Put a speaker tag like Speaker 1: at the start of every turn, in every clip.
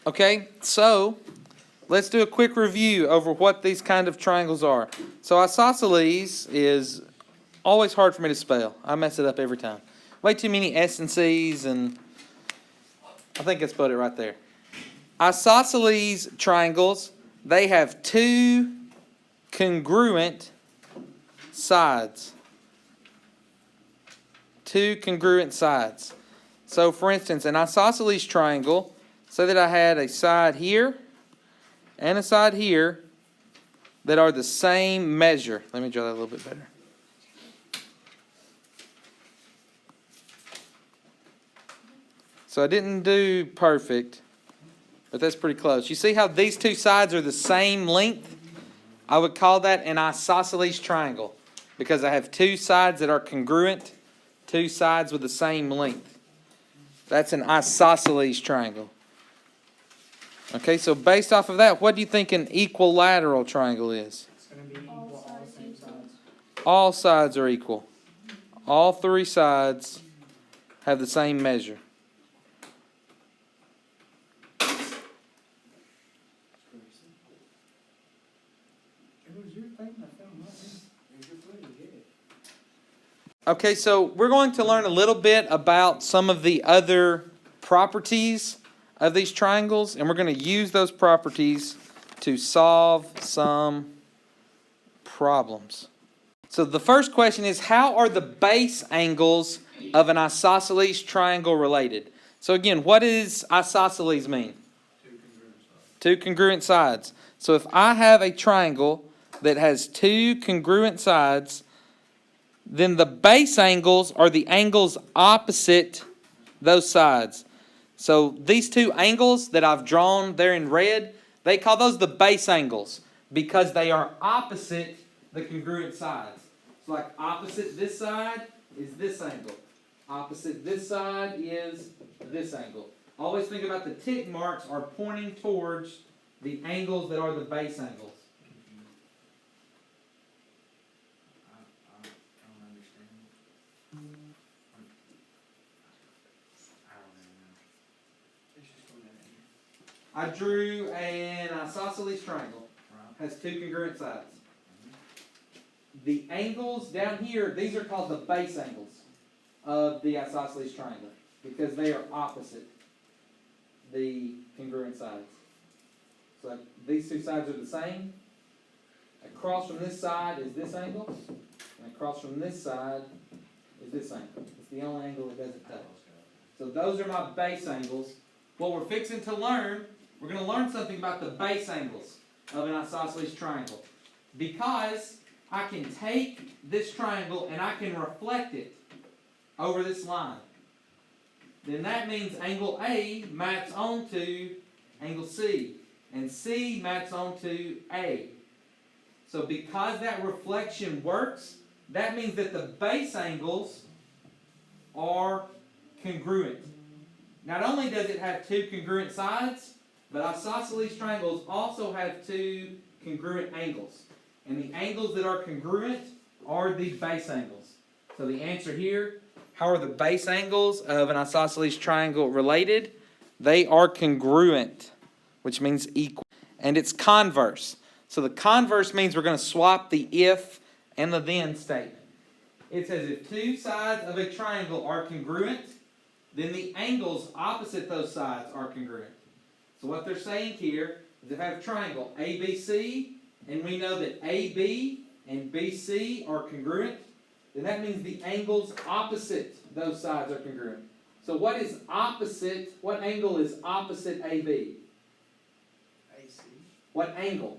Speaker 1: Okay, so let's do a quick review over what these kind of triangles are. So isosceles is always hard for me to spell. I mess it up every time. Way too many S and C's, and I think I spelled it right there. Isosceles triangles, they have two congruent sides. Two congruent sides. So for instance, an isosceles triangle, say that I had a side here and a side here that are the same measure. Let me draw that a little bit better. So I didn't do perfect, but that's pretty close. You see how these two sides are the same length? I would call that an isosceles triangle because I have two sides that are congruent, two sides with the same length. That's an isosceles triangle. Okay, so based off of that, what do you think an equilateral triangle is?
Speaker 2: It's going to be equal, all the same sides.
Speaker 1: All sides are equal. All three sides have the same measure. Okay, so we're going to learn a little bit about some of the other properties of these triangles, and we're going to use those properties to solve some problems. So the first question is, how are the base angles of an isosceles triangle related? So again, what does isosceles mean? Two congruent sides. So if I have a triangle that has two congruent sides, then the base angles are the angles opposite those sides. So these two angles that I've drawn there in red, they call those the base angles because they are opposite the congruent sides. So like opposite this side is this angle. Opposite this side is this angle. Always think about the tick marks are pointing towards the angles that are the base angles. I drew an isosceles triangle. Has two congruent sides. The angles down here, these are called the base angles of the isosceles triangle because they are opposite the congruent sides. So like these two sides are the same. Across from this side is this angle, and across from this side is this angle. It's the only angle that doesn't touch. So those are my base angles. What we're fixing to learn, we're going to learn something about the base angles of an isosceles triangle. Because I can take this triangle and I can reflect it over this line. Then that means angle A maps onto angle C. And C maps onto A. So because that reflection works, that means that the base angles are congruent. Not only does it have two congruent sides, but isosceles triangles also have two congruent angles. And the angles that are congruent are the base angles. So the answer here, how are the base angles of an isosceles triangle related? They are congruent, which means equal. And it's converse. So the converse means we're going to swap the if and the then statement. It says if two sides of a triangle are congruent, then the angles opposite those sides are congruent. So what they're saying here is if I have a triangle ABC, and we know that AB and BC are congruent, then that means the angles opposite those sides are congruent. So what is opposite, what angle is opposite AB?
Speaker 2: AC.
Speaker 1: What angle?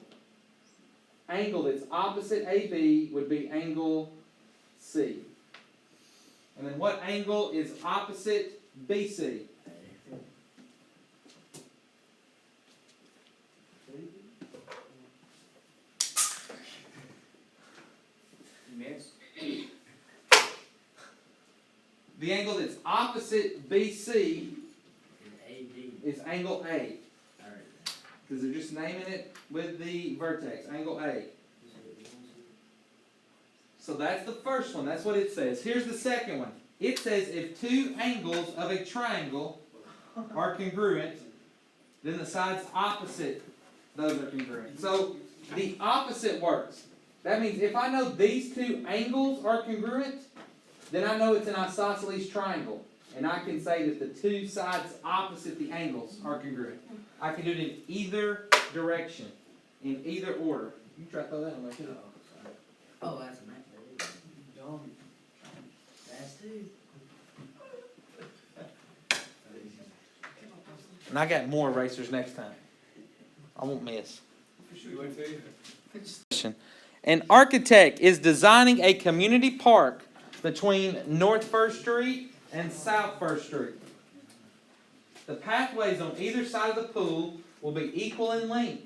Speaker 1: Angle that's opposite AB would be angle C. And then what angle is opposite BC? The angle that's opposite BC is angle A. Because they're just naming it with the vertex, angle A. So that's the first one. That's what it says. Here's the second one. It says if two angles of a triangle are congruent, then the sides opposite those are congruent. So the opposite works. That means if I know these two angles are congruent, then I know it's an isosceles triangle. And I can say that the two sides opposite the angles are congruent. I can do it in either direction, in either order. You try to throw that in there too.
Speaker 2: Oh, that's a math. That's two.
Speaker 1: And I got more erasers next time. I won't miss. An architect is designing a community park between North 1st Street and South 1st Street. The pathways on either side of the pool will be equal in length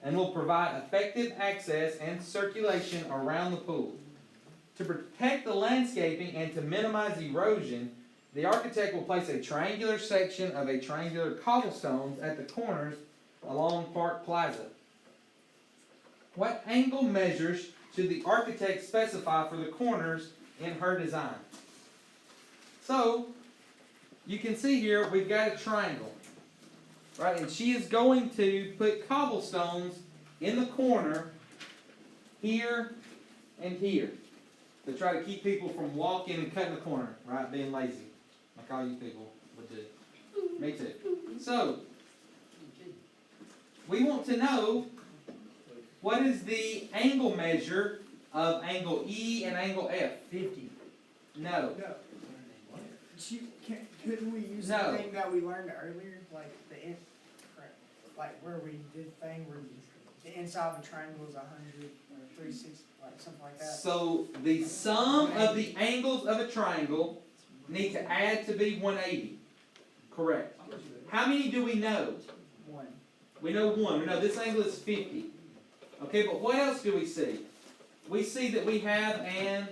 Speaker 1: and will provide effective access and circulation around the pool. To protect the landscaping and to minimize erosion, the architect will place a triangular section of a triangular cobblestones at the corners along Park Plaza. What angle measures should the architect specify for the corners in her design? So, you can see here we've got a triangle, right? And she is going to put cobblestones in the corner here and here to try to keep people from walking and cutting the corner, right? Being lazy, like all you people would do. Me too. So, we want to know what is the angle measure of angle E and angle F?
Speaker 2: 50.
Speaker 1: No.
Speaker 3: Couldn't we use
Speaker 1: No.
Speaker 3: the thing that we learned earlier, like like where we did the thing where the inside of a triangle is 100 or 360, like something like that?
Speaker 1: So the sum of the angles of a triangle need to add to be 180. Correct. How many do we know?
Speaker 3: One.
Speaker 1: We know one. We know this angle is 50. Okay, but what else do we see? We see that we have an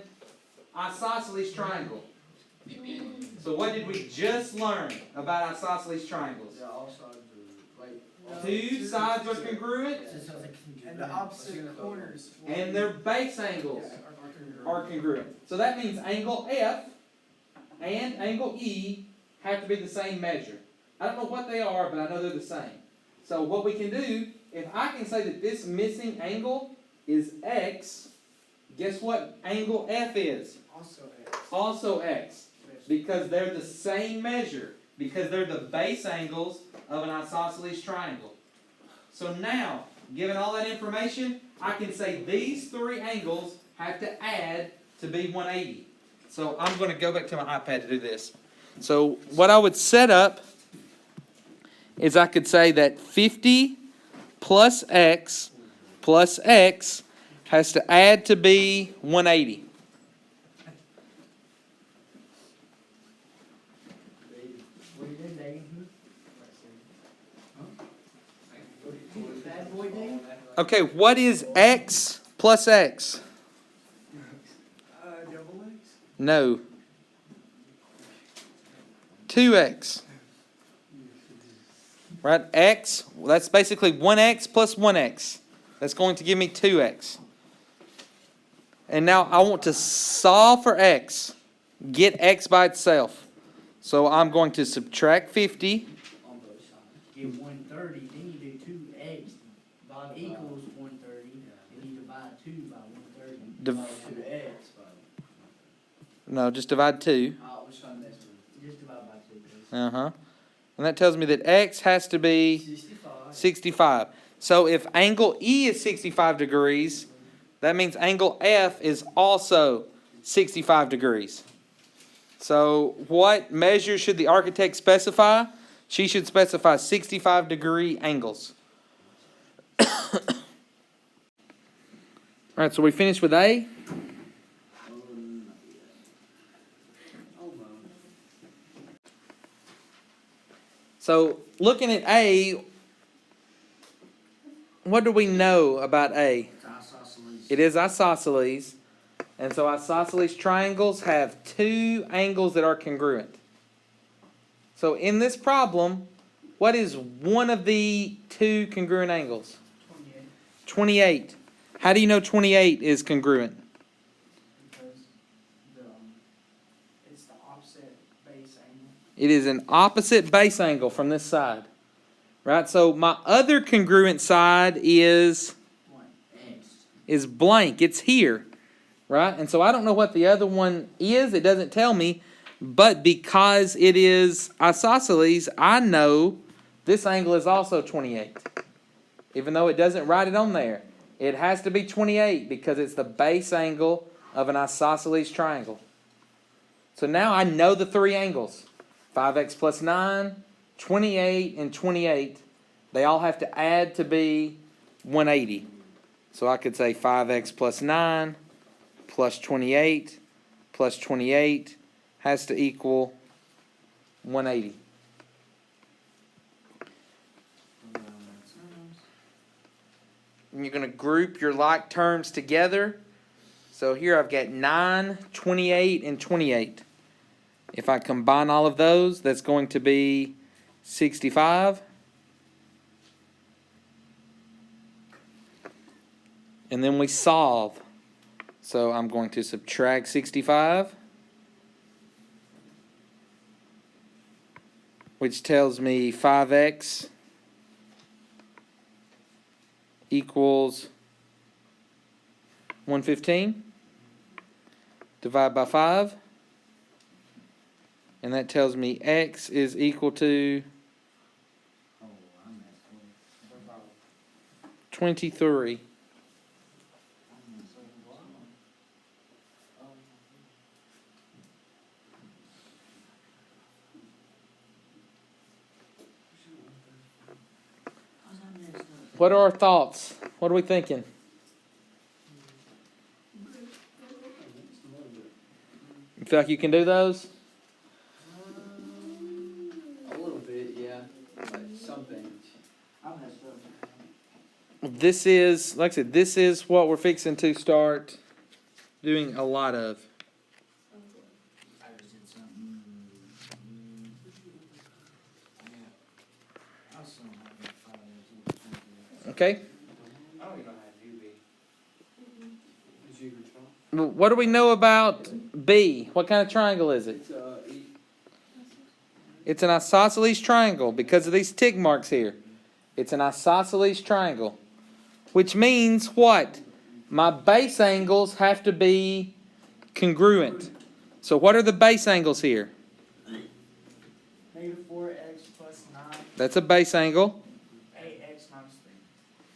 Speaker 1: isosceles triangle. So what did we just learn about isosceles triangles?
Speaker 2: Yeah, all sides are like.
Speaker 1: Two sides are congruent
Speaker 3: And the opposite corners.
Speaker 1: and their base angles are congruent. So that means angle F and angle E have to be the same measure. I don't know what they are, but I know they're the same. So what we can do, if I can say that this missing angle is X, guess what angle F is?
Speaker 3: Also X.
Speaker 1: Also X. Because they're the same measure. Because they're the base angles of an isosceles triangle. So now, given all that information, I can say these three angles have to add to be 180. So I'm going to go back to my iPad to do this. So what I would set up is I could say that 50 plus X has to add to be 180.
Speaker 2: What you did, Dave? Bad boy, Dave?
Speaker 1: Okay, what is X plus X?
Speaker 3: Double X?
Speaker 1: No. 2X. Right? X, well, that's basically 1X plus 1X. That's going to give me 2X. And now I want to solve for X. Get X by itself. So I'm going to subtract 50.
Speaker 2: On both sides. Get 130, then you do 2x equals 130, and you divide 2 by 130.
Speaker 1: Div-
Speaker 2: 2x
Speaker 1: No, just divide 2.
Speaker 2: I was trying to mess with it. Just divide by 2, please.
Speaker 1: Uh-huh. And that tells me that X has to be
Speaker 2: 65.
Speaker 1: 65. So if angle E is 65 degrees, that means angle F is also 65 degrees. So what measure should the architect specify? She should specify 65-degree angles. All right, so we finished with A. So looking at A, what do we know about A?
Speaker 2: It's isosceles.
Speaker 1: It is isosceles. And so isosceles triangles have two angles that are congruent. So in this problem, what is one of the two congruent angles?
Speaker 3: 28.
Speaker 1: 28. How do you know 28 is congruent?
Speaker 3: Because it's the opposite base angle.
Speaker 1: It is an opposite base angle from this side. right? So my other congruent side is blank. It's here, right? And so I don't know what the other one is. It doesn't tell me. But because it is isosceles, I know this angle is also 28. Even though it doesn't write it on there. It has to be 28 because it's the base angle of an isosceles triangle. So now I know the three angles. 5x plus 9, 28, and 28. They all have to add to be 180. So I could say 5x plus 9 plus 28 plus 28 has to equal 180. And you're going to group your like terms together. So here I've got 9, 28, and 28. If I combine all of those, that's going to be 65. And then we solve. So I'm going to subtract 65, which tells me 5x equals 115. Divide by 5. And that tells me x is equal to 23. What are our thoughts? What are we thinking? You feel like you can do those?
Speaker 4: A little bit, yeah. Like some things.
Speaker 1: This is, like I said, this is what we're fixing to start doing a lot of. Okay?
Speaker 4: I don't even know how to do B. Is you
Speaker 1: Well, what do we know about B? What kind of triangle is it? It's an isosceles triangle because of these tick marks here. It's an isosceles triangle. Which means what? My base angles have to be congruent. So what are the base angles here?
Speaker 3: Negative 4x plus 9,
Speaker 1: That's a base angle.
Speaker 3: 8x minus 3.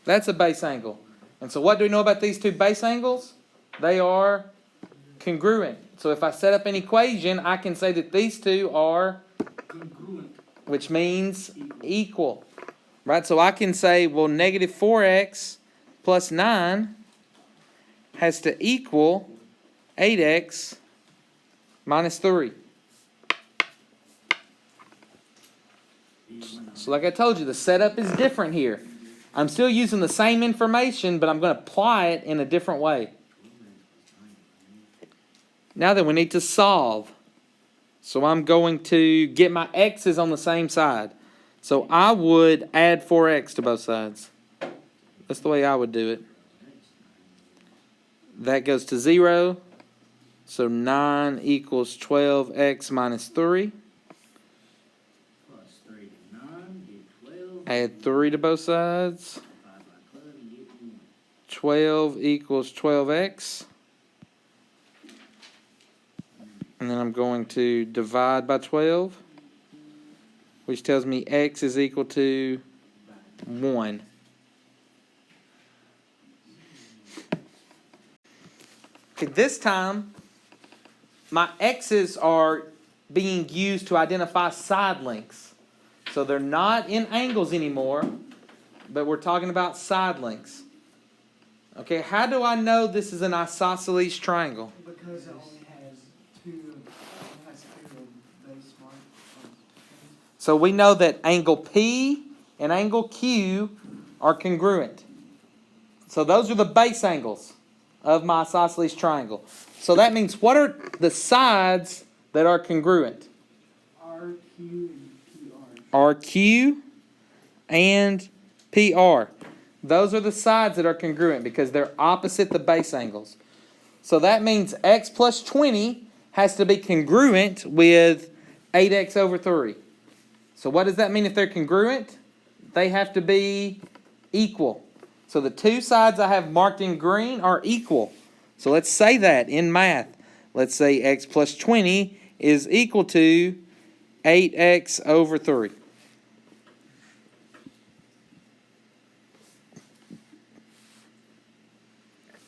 Speaker 1: That's a base angle. And so what do we know about these two base angles? They are congruent. So if I set up an equation, I can say that these two are
Speaker 2: Congruent.
Speaker 1: which means equal. Right? So I can say, well, negative 4x plus 9 has to equal 8x minus 3. So like I told you, the setup is different here. I'm still using the same information, but I'm going to apply it in a different way. Now then, we need to solve. So I'm going to get my x's on the same side. So I would add 4x to both sides. That's the way I would do it. That goes to 0. So 9 equals 12x minus 3.
Speaker 2: Plus 3 to 9, get 12.
Speaker 1: Add 3 to both sides.
Speaker 2: 5 by 12, you get 1.
Speaker 1: 12 equals 12x. And then I'm going to divide by 12, which tells me x is equal to 1. Okay, this time, my x's are being used to identify side lengths. So they're not in angles anymore, but we're talking about side lengths. Okay, how do I know this is an isosceles triangle?
Speaker 3: Because it only has two base marks.
Speaker 1: So we know that angle P and angle Q are congruent. So those are the base angles of my isosceles triangle. So that means what are the sides that are congruent?
Speaker 3: RQ and PR.
Speaker 1: RQ and PR. Those are the sides that are congruent because they're opposite the base angles. So that means x plus 20 has to be congruent with 8x over 3. So what does that mean if they're congruent? they have to be equal. So the two sides I have marked in green are equal. So let's say that in math. Let's say x plus 20 is equal to 8x over 3.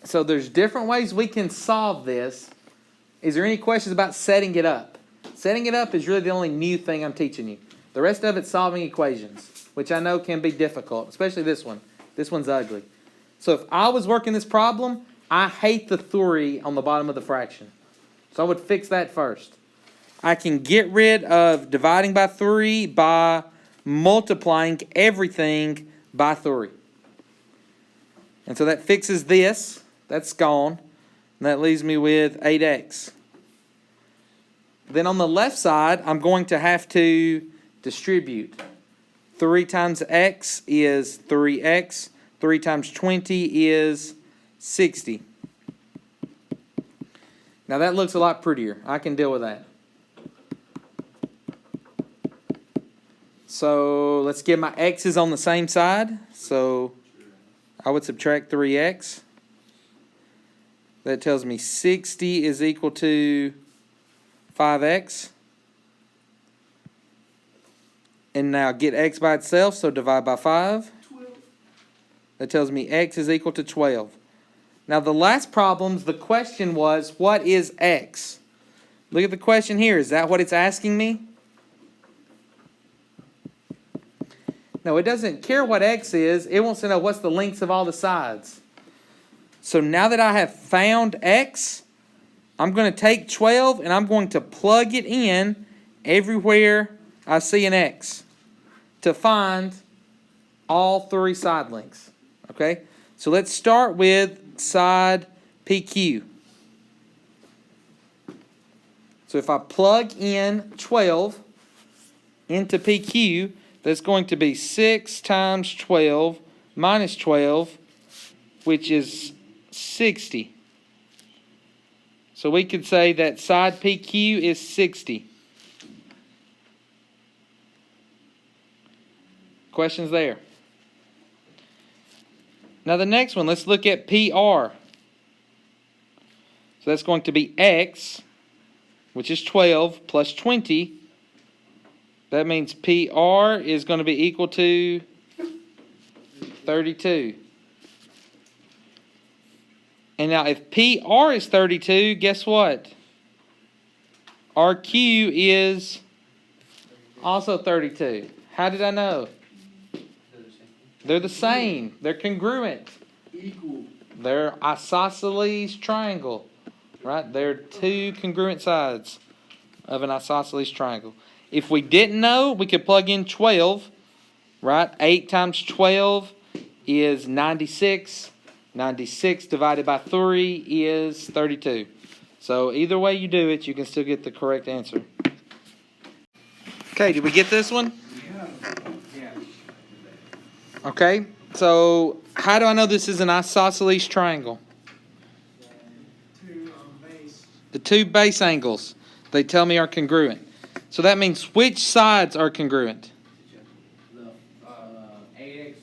Speaker 1: So there's different ways we can solve this. Is there any questions about setting it up? Setting it up is really the only new thing I'm teaching you. The rest of it's solving equations, which I know can be difficult, especially this one. This one's ugly. So if I was working this problem, I hate the 3 on the bottom of the fraction. So I would fix that first. I can get rid of dividing by 3 by multiplying everything by 3. And so that fixes this. That's gone. And that leaves me with 8x. Then on the left side, I'm going to have to distribute. 3 times x is 3x. 3 times 20 is 60. Now that looks a lot prettier. I can deal with that. So let's get my x's on the same side. So I would subtract 3x. That tells me 60 is equal to 5x. And now get x by itself, so divide by 5.
Speaker 2: 12.
Speaker 1: That tells me x is equal to 12. Now the last problems, the question was, what is x? Look at the question here. Is that what it's asking me? No, it doesn't care what x is. It wants to know what's the lengths of all the sides. So now that I have found x, I'm going to take 12 and I'm going to plug it in everywhere I see an x to find all 3 side lengths. Okay? So let's start with side PQ. So if I plug in 12 into PQ, that's going to be 6 times 12 minus 12, which is 60. So we could say that side PQ is 60. Questions there? Now the next one, let's look at PR. So that's going to be x, which is 12, plus 20. That means PR is going to be equal to 32. And now if PR is 32, guess what? RQ is also 32. How did I know? They're the same. They're congruent.
Speaker 2: Equal.
Speaker 1: They're isosceles triangle. Right? They're 2 congruent sides of an isosceles triangle. If we didn't know, we could plug in 12. Right? 8 times 12 is 96. 96 divided by 3 is 32. So either way you do it, you can still get the correct answer. Okay, did we get this one?
Speaker 4: Yeah.
Speaker 1: Okay, so how do I know this is an isosceles triangle? The 2 base angles, they tell me are congruent. So that means which sides are congruent?
Speaker 2: The
Speaker 4: 8x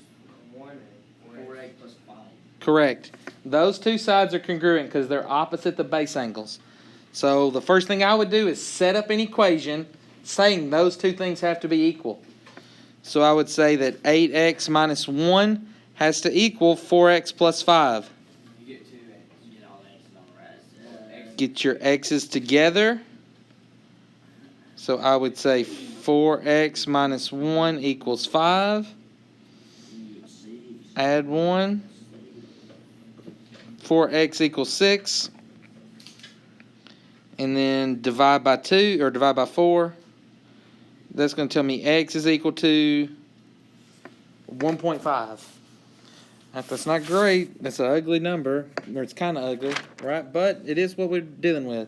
Speaker 4: 1 and
Speaker 2: 4x plus 5.
Speaker 1: Correct. Those 2 sides are congruent because they're opposite the base angles. So the first thing I would do is set up an equation saying those 2 things have to be equal. So I would say that 8x minus 1 has to equal 4x plus 5.
Speaker 4: you get 2x.
Speaker 2: You get all the x's on the right.
Speaker 1: Get your x's together. So I would say 4x minus 1 equals 5. Add 1. 4x equals 6. And then divide by 2, or divide by 4. That's going to tell me x is equal to 1.5. That's not great. That's an ugly number. Or it's kind of ugly, right? But it is what we're dealing with.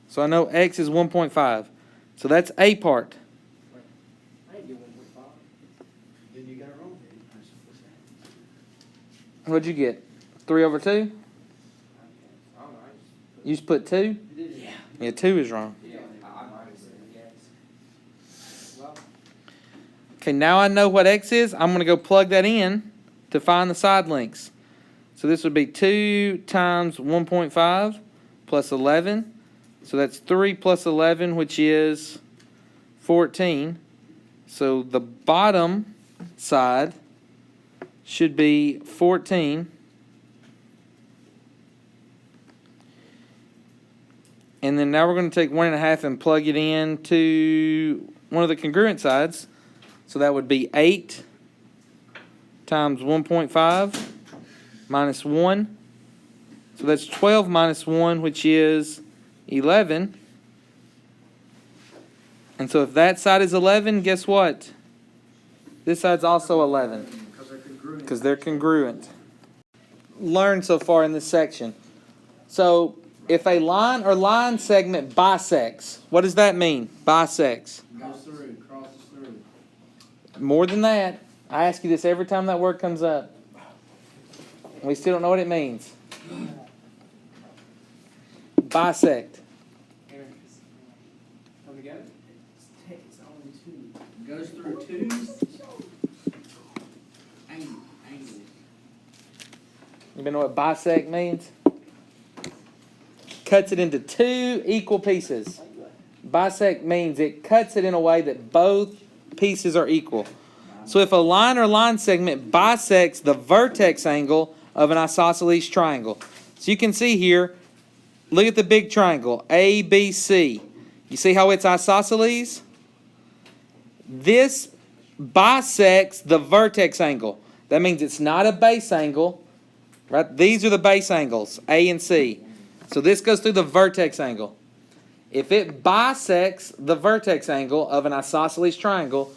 Speaker 1: So I know x is 1.5. So that's A part.
Speaker 4: I ain't get 1.5.
Speaker 2: Then you got it wrong.
Speaker 1: What'd you get? 3 over 2?
Speaker 4: I don't know.
Speaker 1: You just put 2?
Speaker 2: Yeah.
Speaker 1: Yeah, 2 is wrong.
Speaker 4: Yeah, I might have said yes. Well,
Speaker 1: Okay, now I know what x is. I'm going to go plug that in to find the side lengths. So this would be 2 times 1.5 plus 11. So that's 3 plus 11, which is 14. So the bottom side should be 14. And then now we're going to take 1.5 and plug it in to one of the congruent sides. So that would be 8 times 1.5 minus 1. So that's 12 minus 1, which is 11. And so if that side is 11, guess what? This side's also 11. Because they're congruent. Learned so far in this section. So if a line or line segment bisects, what does that mean? Bisects.
Speaker 2: Goes through, crosses through.
Speaker 1: More than that. I ask you this every time that word comes up. We still don't know what it means. Bisect.
Speaker 4: Come together?
Speaker 2: It's only two. Goes through two angles.
Speaker 1: You know what bisect means? Cuts it into 2 equal pieces. Bisect means it cuts it in a way that both pieces are equal. So if a line or line segment bisects the vertex angle of an isosceles triangle. So you can see here, look at the big triangle, ABC. You see how it's isosceles? This bisects the vertex angle. That means it's not a base angle, right? These are the base angles, A and C. So this goes through the vertex angle. If it bisects the vertex angle of an isosceles triangle,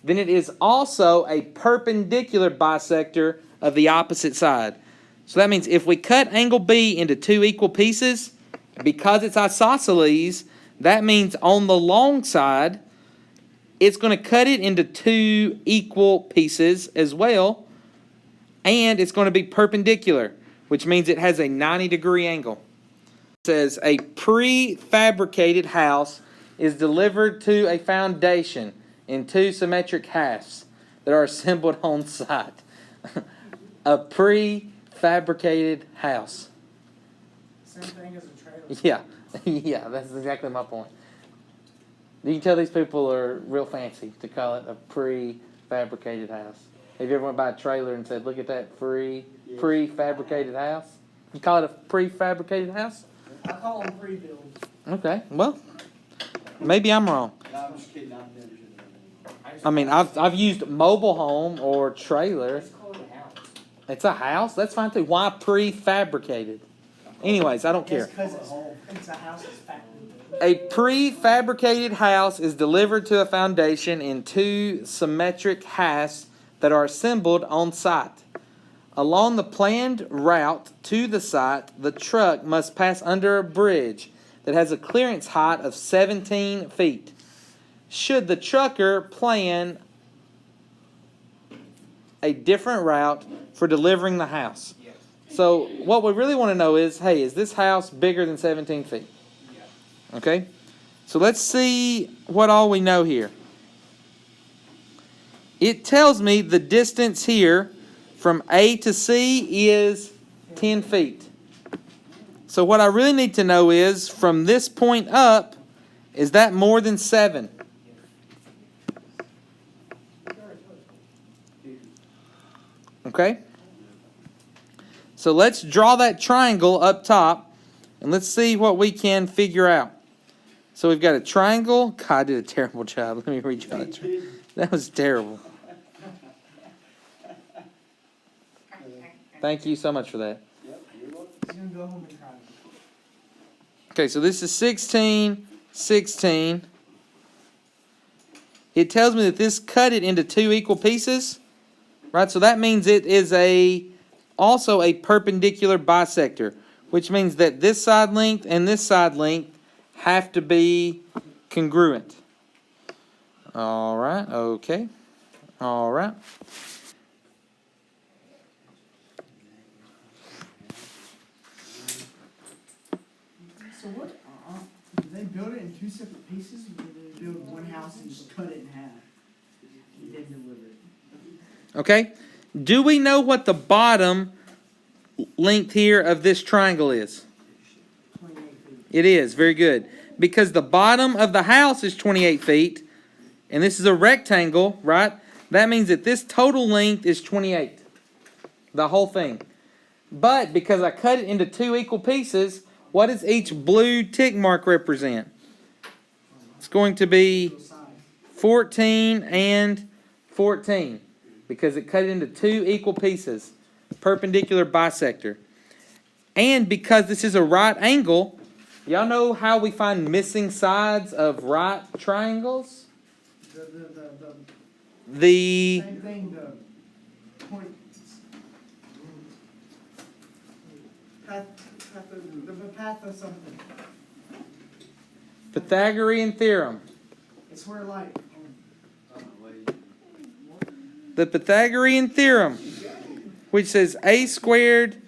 Speaker 1: then it is also a perpendicular bisector of the opposite side. So that means if we cut angle B into 2 equal pieces, because it's isosceles, that means on the long side, it's going to cut it into 2 equal pieces as well, and it's going to be perpendicular, which means it has a 90-degree angle. It says a prefabricated house is delivered to a foundation in 2 symmetric halves that are assembled on site. A prefabricated house.
Speaker 3: Same thing as a trailer.
Speaker 1: Yeah, yeah, that's exactly my point. You can tell these people are real fancy to call it a prefabricated house. Have you ever went by a trailer and said, look at that prefabricated house? You call it a prefabricated house?
Speaker 3: I call them pre-builds.
Speaker 1: Okay, well, maybe I'm wrong.
Speaker 4: No, I'm just kidding. I've never seen that.
Speaker 1: I mean, I've used mobile home or trailer.
Speaker 4: Let's call it a house.
Speaker 1: It's a house. That's fine too. Why prefabricated? Anyways, I don't care.
Speaker 3: It's because it's a house that's factory built.
Speaker 1: A prefabricated house is delivered to a foundation in 2 symmetric halves that are assembled on site. Along the planned route to the site, the truck must pass under a bridge that has a clearance height of 17 feet. Should the trucker plan a different route for delivering the house?
Speaker 4: Yes.
Speaker 1: So what we really want to know is, hey, is this house bigger than 17 feet?
Speaker 4: Yes.
Speaker 1: Okay? So let's see what all we know here. It tells me the distance here from A to C is 10 feet. So what I really need to know is, from this point up, is that more than 7? Okay? So let's draw that triangle up top, and let's see what we can figure out. So we've got a triangle. God, I did a terrible job. Let me read you that. That was terrible. Thank you so much for that.
Speaker 4: Yep, you're welcome.
Speaker 3: He's gonna go home and try it.
Speaker 1: Okay, so this is 16, 16. It tells me that this cut it into 2 equal pieces, right? So that means it is also a perpendicular bisector, which means that this side length and this side length have to be congruent. All right, okay. All right.
Speaker 3: So what? Did they build it in 2 separate pieces, or did they build one house and just cut it in half?
Speaker 2: didn't deliver it.
Speaker 1: Okay? Do we know what the bottom length here of this triangle is?
Speaker 2: 28 feet.
Speaker 1: It is. Very good. Because the bottom of the house is 28 feet, and this is a rectangle, right? That means that this total length is 28. The whole thing. But because I cut it into two equal pieces, what does each blue tick mark represent? It's going to be
Speaker 2: Equal size.
Speaker 1: 14 and 14. Because it cut it into two equal pieces. Perpendicular bisector. And because this is a right angle, y'all know how we find missing sides of right triangles? The
Speaker 3: Same thing, the point. The path of something.
Speaker 1: Pythagorean Theorem.
Speaker 3: It's where like.
Speaker 1: The Pythagorean Theorem, which says a squared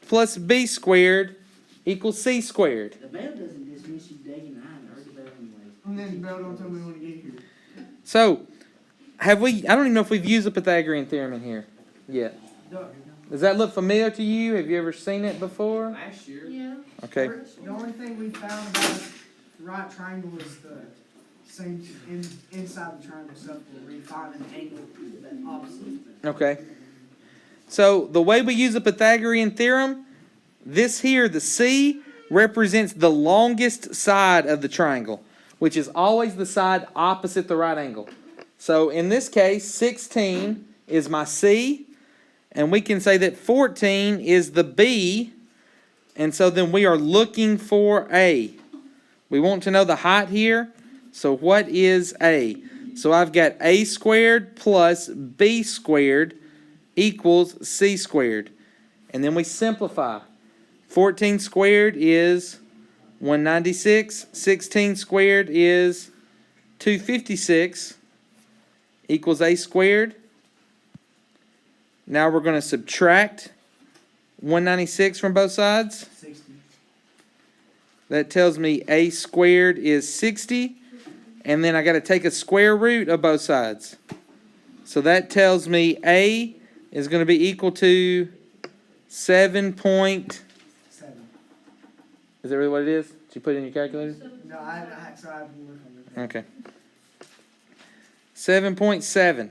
Speaker 1: plus b squared equals c squared.
Speaker 2: The bell doesn't dismiss you day and night. I heard the bell anyways.
Speaker 3: And then Bell don't tell me when to get here.
Speaker 1: So, have we, I don't even know if we've used the Pythagorean Theorem in here yet. Does that look familiar to you? Have you ever seen it before?
Speaker 4: Last year.
Speaker 5: Yeah.
Speaker 1: Okay.
Speaker 3: The only thing we found about right triangle is the same inside the triangle circle where you find an angle that opposite.
Speaker 1: Okay. So, the way we use the Pythagorean Theorem, this here, the C, represents the longest side of the triangle, which is always the side opposite the right angle. So, in this case, 16 is my C, and we can say that 14 is the B, and so then we are looking for A. We want to know the height here, so what is A? So I've got A squared plus B squared equals C squared. And then we simplify. 14 squared is 196. 16 squared is 256 equals A squared. Now we're going to subtract 196 from both sides.
Speaker 3: 60.
Speaker 1: That tells me A squared is 60. And then I got to take a square root of both sides. So that tells me A is going to be equal to 7 point.
Speaker 3: 7.
Speaker 1: Is that really what it is? Did you put it in your calculator?
Speaker 3: No, I so I haven't worked on it.
Speaker 1: Okay. 7.7.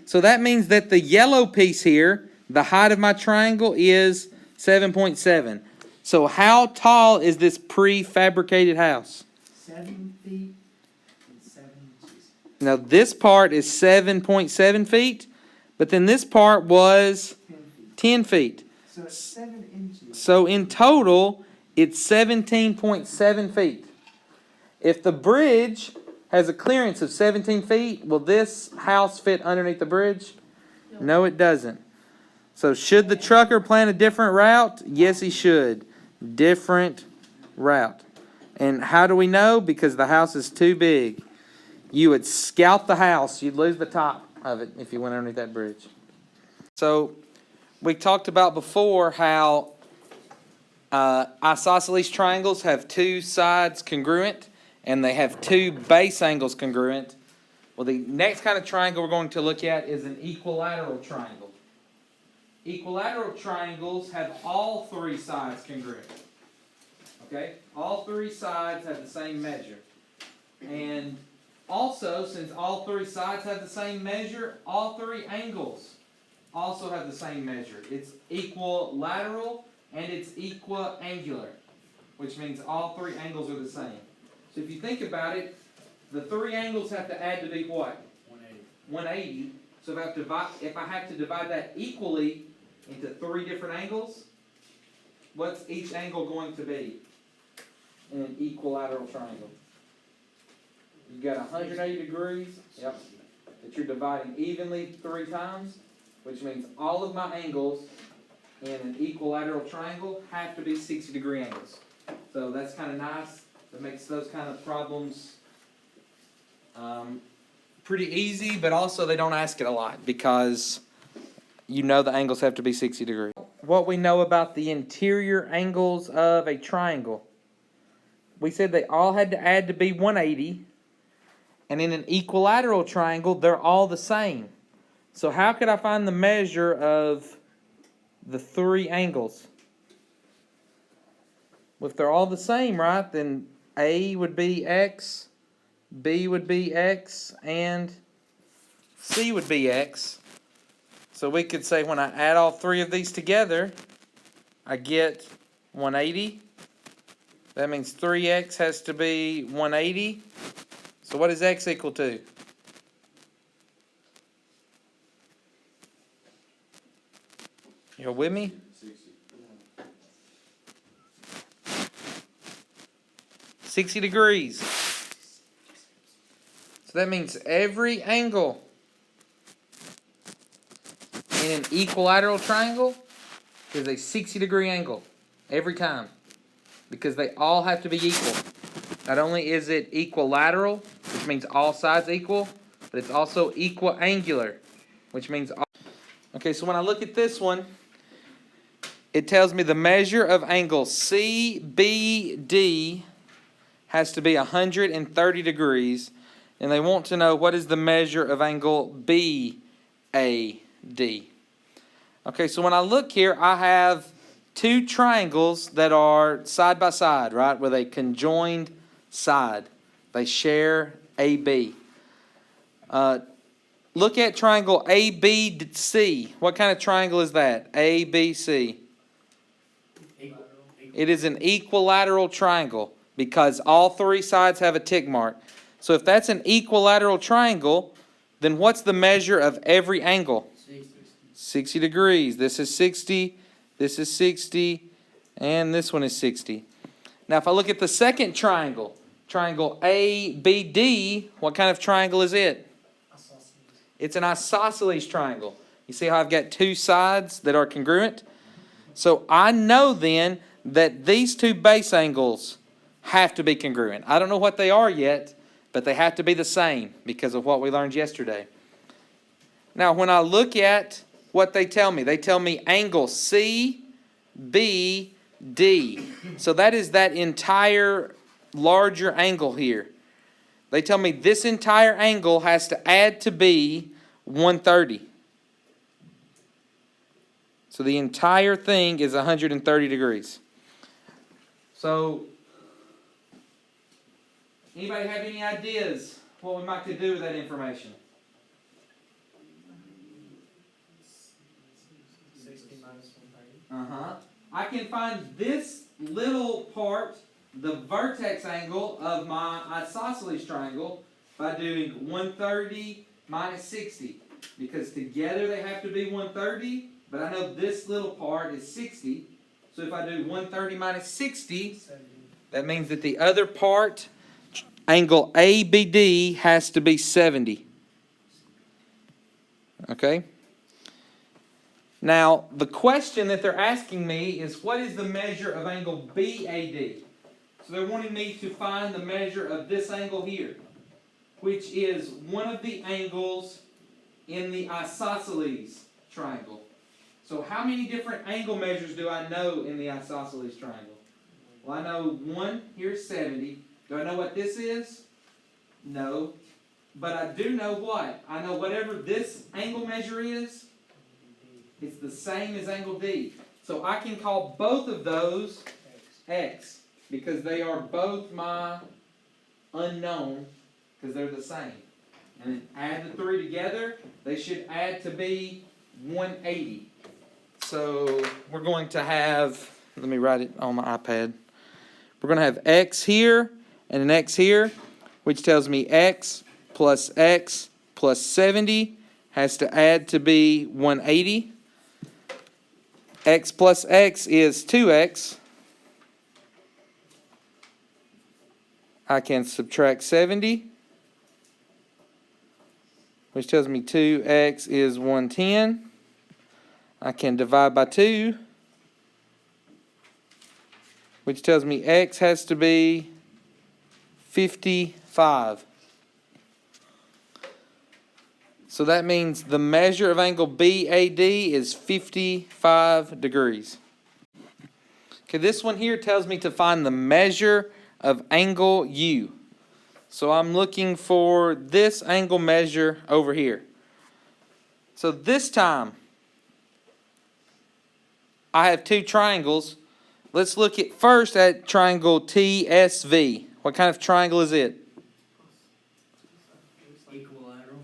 Speaker 1: So that means that the yellow piece here, the height of my triangle is 7.7. So how tall is this prefabricated house?
Speaker 3: 7 feet and 7 inches.
Speaker 1: Now this part is 7.7 feet, but then this part was
Speaker 3: 10 feet.
Speaker 1: 10 feet.
Speaker 3: So it's 7 inches.
Speaker 1: So in total, it's 17.7 feet. If the bridge has a clearance of 17 feet, will this house fit underneath the bridge? No, it doesn't. So should the trucker plan a different route? Yes, he should. Different route. And how do we know? Because the house is too big. You would scalp the house. You'd lose the top of it if you went underneath that bridge. So we talked about before how isosceles triangles have two sides congruent and they have two base angles congruent. Well, the next kind of triangle we're going to look at is an equilateral triangle. Equilateral triangles have all three sides congruent. Okay? All three sides have the same measure. And also, since all three sides have the same measure, all three angles also have the same measure. It's equilateral and it's equiangular, which means all three angles are the same. So if you think about it, the three angles have to add to be what?
Speaker 2: 180.
Speaker 1: 180. So if I have to divide that equally into three different angles, what's each angle going to be in an equilateral triangle? You've got 180 degrees, yep, that you're dividing evenly three times, which means all of my angles in an equilateral triangle have to be 60-degree angles. So that's kind of nice. That makes those kind of problems pretty easy, but also they don't ask it a lot because you know the angles have to be 60 degrees. What we know about the interior angles of a triangle. We said they all had to add to be 180, And in an equilateral triangle, they're all the same. So how could I find the measure of the three angles? Well, if they're all the same, right, then A would be X, B would be X, and C would be X. So we could say when I add all three of these together, I get 180. That means 3x has to be 180. So what is x equal to? You with me? 60 degrees. So that means every angle in an equilateral triangle is a 60-degree angle every time, because they all have to be equal. Not only is it equilateral, which means all sides equal, but it's also equiangular, which means all. Okay, so when I look at this one, it tells me the measure of angle CBD has to be 130 degrees, and they want to know what is the measure of angle BAD. Okay, so when I look here, I have two triangles that are side by side, right, with a conjoined side. They share AB. Look at triangle ABC. What kind of triangle is that? ABC. It is an equilateral triangle because all three sides have a tick mark. So if that's an equilateral triangle, then what's the measure of every angle? 60 degrees. This is 60, this is 60, and this one is 60. Now if I look at the second triangle, triangle ABD, what kind of triangle is it? It's an isosceles triangle. You see how I've got two sides that are congruent? So I know then that these two base angles have to be congruent. I don't know what they are yet, but they have to be the same because of what we learned yesterday. Now when I look at what they tell me angle CBD. So that is that entire larger angle here. They tell me this entire angle has to add to be 130. So the entire thing is 130 degrees. So, anybody have any ideas what we might could do with that information?
Speaker 3: 60 minus 130.
Speaker 1: I can find this little part, the vertex angle of my isosceles triangle, by doing 130 minus 60. Because together they have to be 130, but I know this little part is 60. So if I do 130 minus 60, that means that the other part, angle ABD, has to be 70. Okay? Now, the question that they're asking me is, what is the measure of angle BAD? So they're wanting me to find the measure of this angle here, which is one of the angles in the isosceles triangle. So how many different angle measures do I know in the isosceles triangle? Well, I know one, here's 70. Do I know what this is? No. But I do know what? I know whatever this angle measure is, it's the same as angle D. So I can call both of those X because they are both my unknown because they're the same. And then add the three together, they should add to be 180. So we're going to have, let me write it on my iPad. We're going to have X here and an X here, which tells me X plus 70 has to add to be 180. X plus X is 2X. I can subtract 70, which tells me 2X is 110. I can divide by 2, which tells me X has to be 55. So that means the measure of angle BAD is 55 degrees. Okay, this one here tells me to find the measure of angle U. So I'm looking for this angle measure over here. So this time, I have two triangles. Let's look at first at triangle TSV. What kind of triangle is it?
Speaker 2: Equilateral.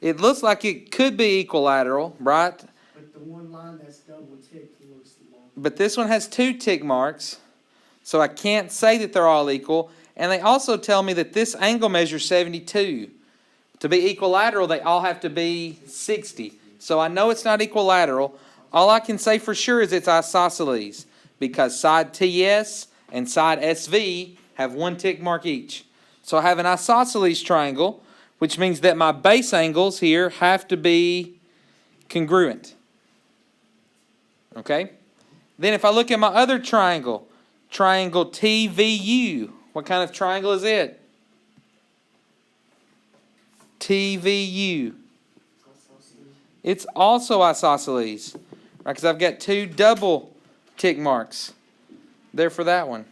Speaker 1: It looks like it could be equilateral, right?
Speaker 3: But the one line that's double ticked looks long.
Speaker 1: But this one has two tick marks, so I can't say that they're all equal. And they also tell me that this angle measures 72. To be equilateral, they all have to be 60. So I know it's not equilateral. All I can say for sure is it's isosceles, because side TS and side SV have one tick mark each. So I have an isosceles triangle, which means that my base angles here have to be congruent. Okay? Then if I look at my other triangle, triangle TVU, what kind of triangle is it? TVU. It's also isosceles, right? Because I've got two double tick marks there for that one.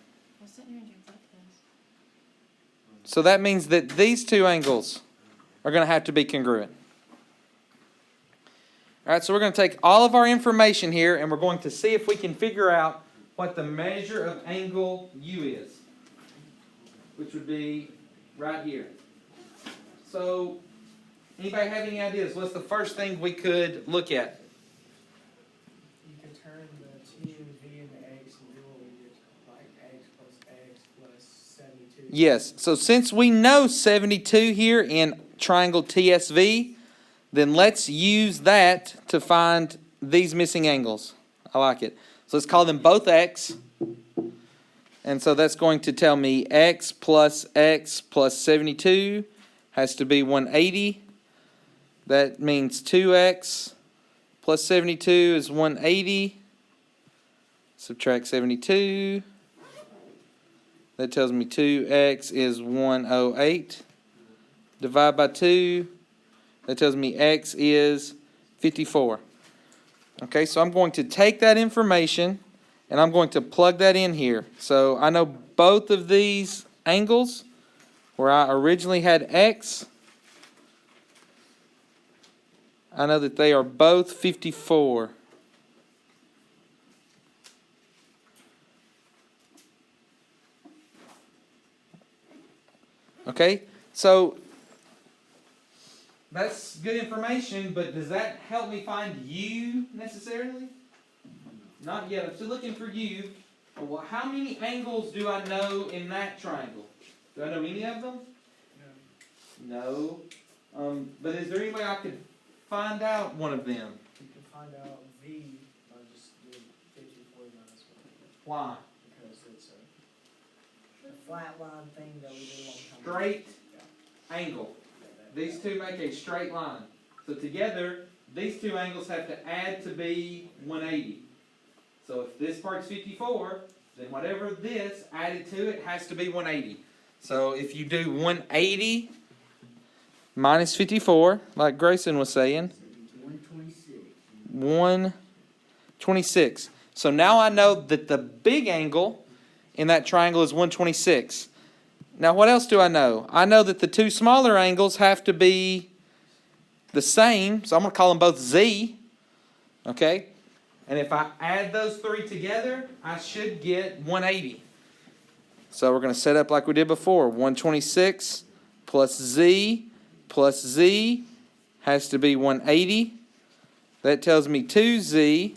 Speaker 1: So that means that these two angles are going to have to be congruent. All right, so we're going to take all of our information here and we're going to see if we can figure out what the measure of angle U is, which would be right here. So, anybody have any ideas? What's the first thing we could look at?
Speaker 3: You could turn the T and V into X and do what we did, like X plus 72.
Speaker 1: Yes, so since we know 72 here in triangle TSV, then let's use that to find these missing angles. I like it. So let's call them both X. And so that's going to tell me X plus 72 has to be 180. That means 2X plus 72 is 180. Subtract 72. That tells me 2X is 108. Divide by 2. That tells me X is 54. Okay, so I'm going to take that information and I'm going to plug that in here. So I know both of these angles where I originally had X, I know that they are both 54. Okay, so that's good information, but does that help me find U necessarily? Not yet. I'm still looking for U. Well, how many angles do I know in that triangle? Do I know any of them? No. But is there any way I could find out one of them?
Speaker 3: You can find out V by just doing 54 minus 1.
Speaker 1: Why?
Speaker 3: Because it's a flat line thing that we did a long time ago.
Speaker 1: Straight angle. These two make a straight line. So together, these two angles have to add to be 180. So if this part's 54, then whatever this added to it has to be 180. So if you do 180 minus 54, like Grayson was saying, 126. So now I know that the big angle in that triangle is 126. Now what else do I know? I know that the two smaller angles have to be the same, so I'm going to call them both Z. Okay? And if I add those three together, I should get 180. So we're going to set up like we did before. 126 plus Z has to be 180. That tells me 2Z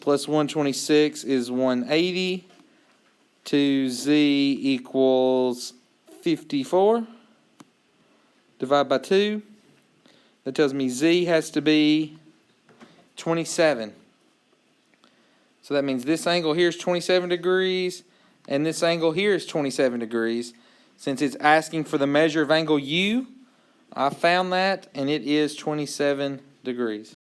Speaker 1: plus 126 is 180. 2Z equals 54. Divide by 2. That tells me Z has to be 27. So that means this angle here is 27 degrees, and this angle here is 27 degrees. Since it's asking for the measure of angle U, I found that, and it is 27 degrees.